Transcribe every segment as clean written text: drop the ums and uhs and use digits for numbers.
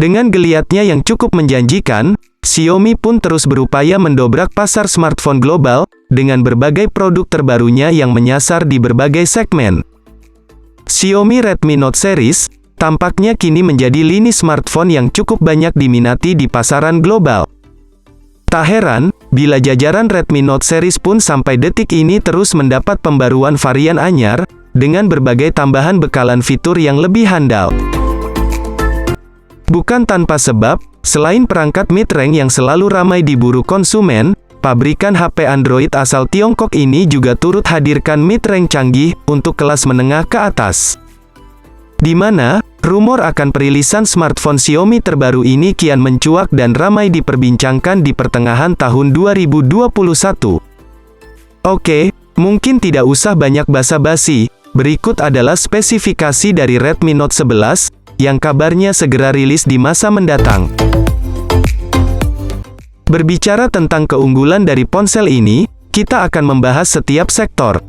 Dengan geliatnya yang cukup menjanjikan, Xiaomi pun terus berupaya mendobrak pasar smartphone global, dengan berbagai produk terbarunya yang menyasar di berbagai segmen. Xiaomi Redmi Note Series, tampaknya kini menjadi lini smartphone yang cukup banyak diminati di pasaran global. Tak heran, bila jajaran Redmi Note Series pun sampai detik ini terus mendapat pembaruan varian anyar, dengan berbagai tambahan bekalan fitur yang lebih handal. Bukan tanpa sebab, selain perangkat mid-range yang selalu ramai diburu konsumen, pabrikan HP Android asal Tiongkok ini juga turut hadirkan mid-range canggih untuk kelas menengah ke atas. Di mana, rumor akan perilisan smartphone Xiaomi terbaru ini kian mencuat dan ramai diperbincangkan di pertengahan tahun 2021. Oke, mungkin tidak usah banyak basa-basi, berikut adalah spesifikasi dari Redmi Note 11, yang kabarnya segera rilis di masa mendatang. Berbicara tentang keunggulan dari ponsel ini, kita akan membahas setiap sektor.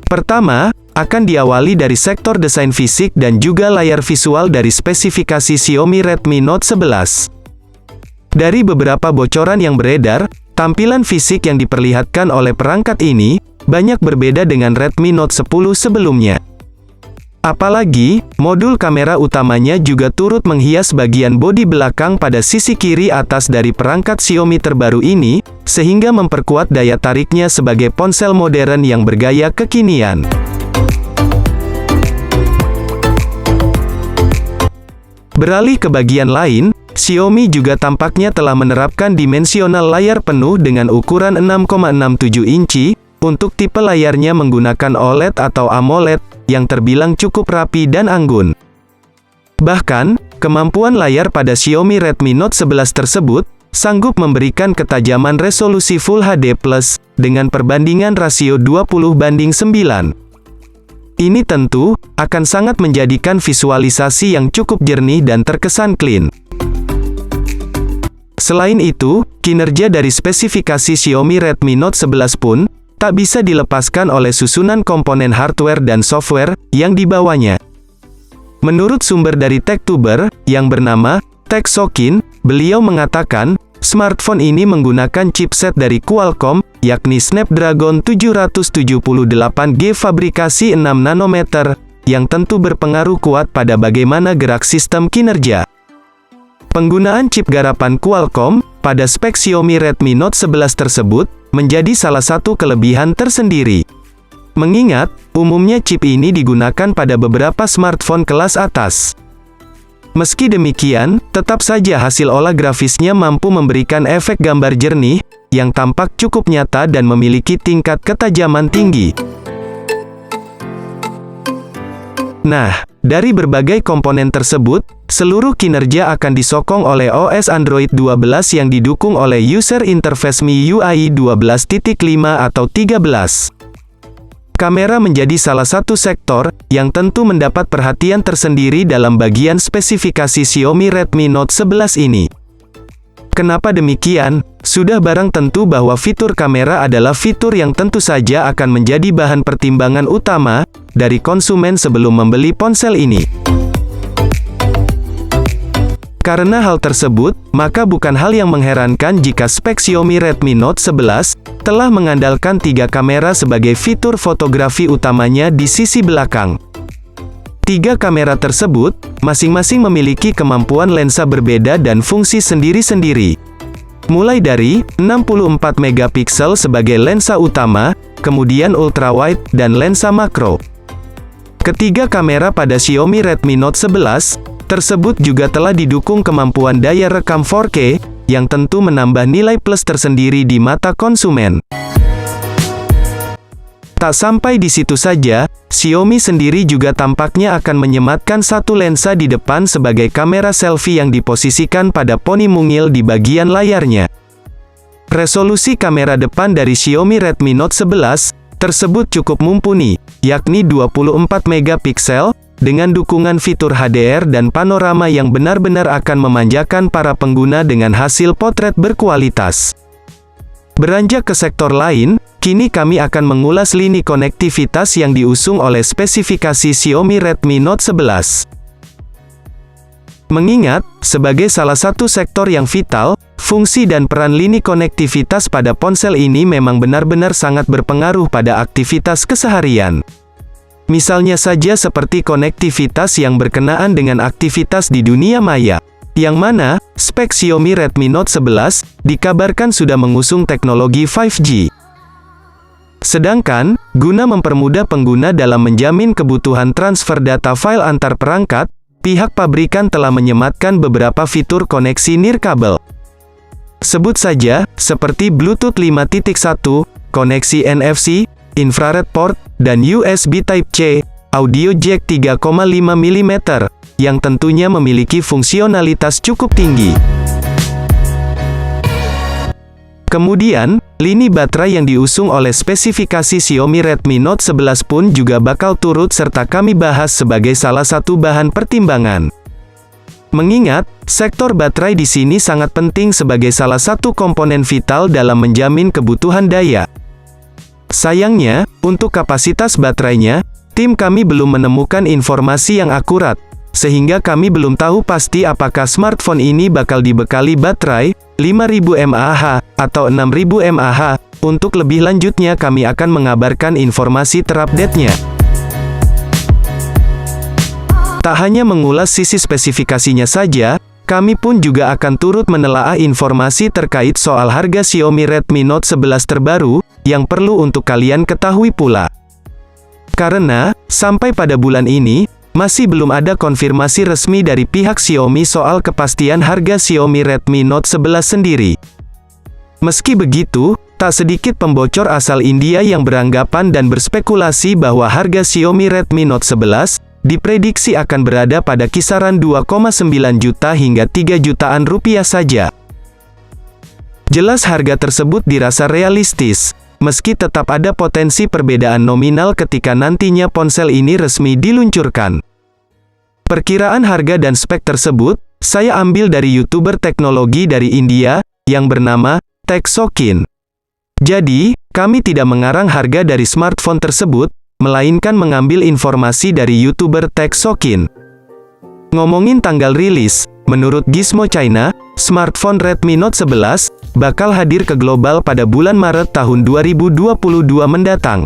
Pertama, akan diawali dari sektor desain fisik dan juga layar visual dari spesifikasi Xiaomi Redmi Note 11. Dari beberapa bocoran yang beredar, tampilan fisik yang diperlihatkan oleh perangkat ini, banyak berbeda dengan Redmi Note 10 sebelumnya. Apalagi, modul kamera utamanya juga turut menghias bagian bodi belakang pada sisi kiri atas dari perangkat Xiaomi terbaru ini, sehingga memperkuat daya tariknya sebagai ponsel modern yang bergaya kekinian. Beralih ke bagian lain, Xiaomi juga tampaknya telah menerapkan dimensional layar penuh dengan ukuran 6,67 inci, untuk tipe layarnya menggunakan OLED atau AMOLED, yang terbilang cukup rapi dan anggun. Bahkan, kemampuan layar pada Xiaomi Redmi Note 11 tersebut, sanggup memberikan ketajaman resolusi Full HD+, dengan perbandingan rasio 20:9. Ini tentu, akan sangat menjadikan visualisasi yang cukup jernih dan terkesan clean. Selain itu, kinerja dari spesifikasi Xiaomi Redmi Note 11 pun, tak bisa dilepaskan oleh susunan komponen hardware dan software yang dibawanya. Menurut sumber dari TechTuber, yang bernama Tech Sokin, beliau mengatakan, smartphone ini menggunakan chipset dari Qualcomm, yakni Snapdragon 778G fabrikasi 6 nanometer, yang tentu berpengaruh kuat pada bagaimana gerak sistem kinerja. Penggunaan chip garapan Qualcomm pada spek Xiaomi Redmi Note 11 tersebut menjadi salah satu kelebihan tersendiri. Mengingat, umumnya chip ini digunakan pada beberapa smartphone kelas atas. Meski demikian, tetap saja hasil olah grafisnya mampu memberikan efek gambar jernih, yang tampak cukup nyata dan memiliki tingkat ketajaman tinggi. Nah, dari berbagai komponen tersebut, seluruh kinerja akan disokong oleh OS Android 12 yang didukung oleh User Interface MIUI 12.5 atau 13. Kamera menjadi salah satu sektor, yang tentu mendapat perhatian tersendiri dalam bagian spesifikasi Xiaomi Redmi Note 11 ini. Kenapa demikian? Sudah barang tentu bahwa fitur kamera adalah fitur yang tentu saja akan menjadi bahan pertimbangan utama dari konsumen sebelum membeli ponsel ini. Karena hal tersebut, maka bukan hal yang mengherankan jika spek Xiaomi Redmi Note 11 telah mengandalkan 3 kamera sebagai fitur fotografi utamanya di sisi belakang. 3 kamera tersebut, masing-masing memiliki kemampuan lensa berbeda dan fungsi sendiri-sendiri. Mulai dari 64 megapiksel sebagai lensa utama, kemudian ultrawide, dan lensa makro. Ketiga kamera pada Xiaomi Redmi Note 11 tersebut juga telah didukung kemampuan daya rekam 4K, yang tentu menambah nilai plus tersendiri di mata konsumen. Tak sampai di situ saja, Xiaomi sendiri juga tampaknya akan menyematkan satu lensa di depan sebagai kamera selfie yang diposisikan pada poni mungil di bagian layarnya. Resolusi kamera depan dari Xiaomi Redmi Note 11 tersebut cukup mumpuni, yakni 24 megapiksel, dengan dukungan fitur HDR dan panorama yang benar-benar akan memanjakan para pengguna dengan hasil potret berkualitas. Beranjak ke sektor lain, kini kami akan mengulas lini konektivitas yang diusung oleh spesifikasi Xiaomi Redmi Note 11. Mengingat, sebagai salah satu sektor yang vital, fungsi dan peran lini konektivitas pada ponsel ini memang benar-benar sangat berpengaruh pada aktivitas keseharian. Misalnya saja seperti konektivitas yang berkenaan dengan aktivitas di dunia maya, yang mana, spek Xiaomi Redmi Note 11, dikabarkan sudah mengusung teknologi 5G. Sedangkan, guna mempermudah pengguna dalam menjamin kebutuhan transfer data file antar perangkat, pihak pabrikan telah menyematkan beberapa fitur koneksi nirkabel. Sebut saja, seperti Bluetooth 5.1, koneksi NFC, infrared port, dan USB Type-C, audio jack 3,5 mm, yang tentunya memiliki fungsionalitas cukup tinggi. Kemudian, lini baterai yang diusung oleh spesifikasi Xiaomi Redmi Note 11 pun juga bakal turut serta kami bahas sebagai salah satu bahan pertimbangan. Mengingat, sektor baterai di sini sangat penting sebagai salah satu komponen vital dalam menjamin kebutuhan daya. Sayangnya, untuk kapasitas baterainya, tim kami belum menemukan informasi yang akurat, sehingga kami belum tahu pasti apakah smartphone ini bakal dibekali baterai 5000 mAh atau 6000 mAh. Untuk lebih lanjutnya kami akan mengabarkan informasi terupdate-nya. Tak hanya mengulas sisi spesifikasinya saja, kami pun juga akan turut menelaah informasi terkait soal harga Xiaomi Redmi Note 11 terbaru, yang perlu untuk kalian ketahui pula. Karena, sampai pada bulan ini, masih belum ada konfirmasi resmi dari pihak Xiaomi soal kepastian harga Xiaomi Redmi Note 11 sendiri. Meski begitu, tak sedikit pembocor asal India yang beranggapan dan berspekulasi bahwa harga Xiaomi Redmi Note 11 diprediksi akan berada pada kisaran 2,9 juta hingga 3 jutaan rupiah saja. Jelas harga tersebut dirasa realistis, meski tetap ada potensi perbedaan nominal ketika nantinya ponsel ini resmi diluncurkan. Perkiraan harga dan spek tersebut, saya ambil dari YouTuber teknologi dari India, yang bernama TechSokin. Jadi, kami tidak mengarang harga dari smartphone tersebut, melainkan mengambil informasi dari YouTuber TechSokin. Ngomongin tanggal rilis, menurut Gizmo China, smartphone Redmi Note 11 bakal hadir ke global pada bulan Maret tahun 2022 mendatang.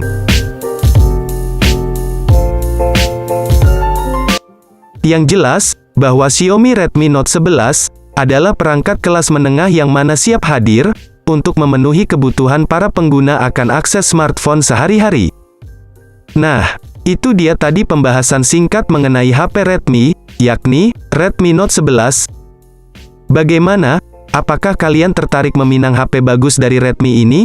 Yang jelas, bahwa Xiaomi Redmi Note 11 adalah perangkat kelas menengah yang mana siap hadir untuk memenuhi kebutuhan para pengguna akan akses smartphone sehari-hari. Nah, itu dia tadi pembahasan singkat mengenai HP Redmi, yakni Redmi Note 11. Bagaimana? Apakah kalian tertarik meminang HP bagus dari Redmi ini?